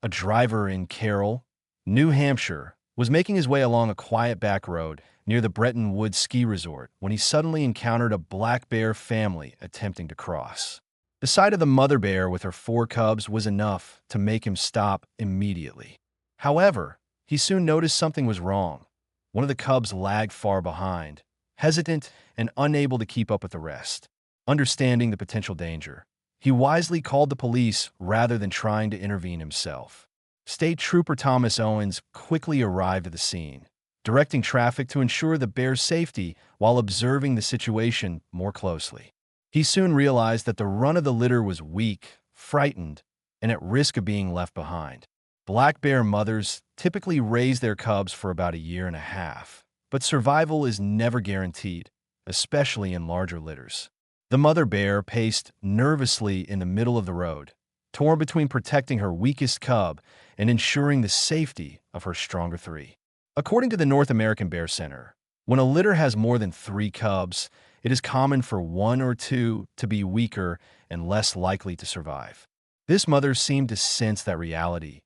a driver in Carroll, New Hampshire, was making his way along a quiet back road near the Bretton Woods ski resort when he suddenly encountered a black bear family attempting to cross. The sight of the mother bear with her four cubs was enough to make him stop immediately. However, he soon noticed something was wrong. One of the cubs lagged far behind, hesitant and unable to keep up with the rest. Understanding the potential danger, he wisely called the police rather than trying to intervene himself. State Trooper Thomas Owens quickly arrived at the scene, directing traffic to ensure the bear's safety while observing the situation more closely. He soon realized that the run of the litter was weak, frightened, and at risk of being left behind. Black bear mothers typically raise their cubs for about a year and a half, but survival is never guaranteed, especially in larger litters. The mother bear paced nervously in the middle of the road, torn between protecting her weakest cub and ensuring the safety of her stronger three. According to the North American Bear Center, when a litter has more than three cubs, it is common for one or two to be weaker and less likely to survive. This mother seemed to sense that reality,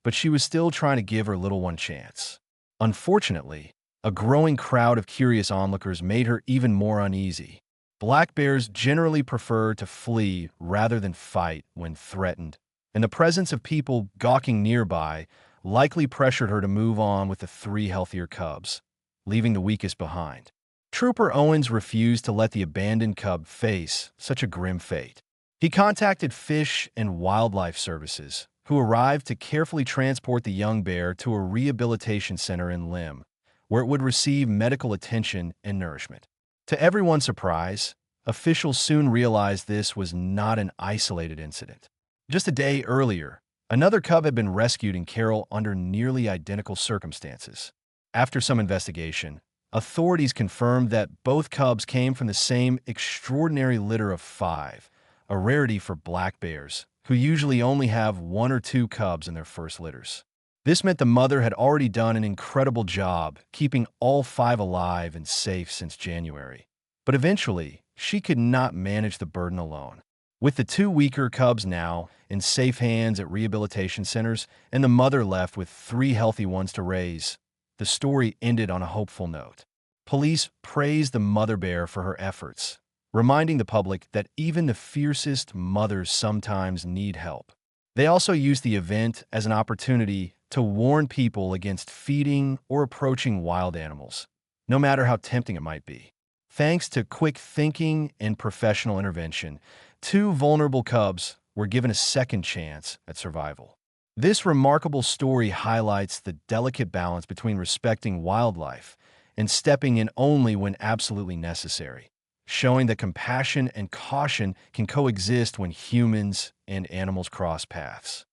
but she was still trying to give her little one a chance. Unfortunately, a growing crowd of curious onlookers made her even more uneasy. Black bears generally prefer to flee rather than fight when threatened, and the presence of people gawking nearby likely pressured her to move on with the three healthier cubs, leaving the weakest behind. Trooper Owens refused to let the abandoned cub face such a grim fate. He contacted Fish and Wildlife Services, who arrived to carefully transport the young bear to a rehabilitation center in Lim, where it would receive medical attention and nourishment. To everyone's surprise, officials soon realized this was not an isolated incident. Just a day earlier, another cub had been rescued in Carroll under nearly identical circumstances. After some investigation, authorities confirmed that both cubs came from the same extraordinary litter of five, a rarity for black bears, who usually only have one or two cubs in their first litters. This meant the mother had already done an incredible job keeping all five alive and safe since January. But eventually, she could not manage the burden alone. With the two weaker cubs now in safe hands at rehabilitation centers and the mother left with three healthy ones to raise, the story ended on a hopeful note. Police praised the mother bear for her efforts, reminding the public that even the fiercest mothers sometimes need help. They also used the event as an opportunity to warn people against feeding or approaching wild animals, no matter how tempting it might be. Thanks to quick thinking and professional intervention, two vulnerable cubs were given a second chance at survival. This remarkable story highlights the delicate balance between respecting wildlife and stepping in only when absolutely necessary, showing that compassion and caution can coexist when humans and animals cross paths.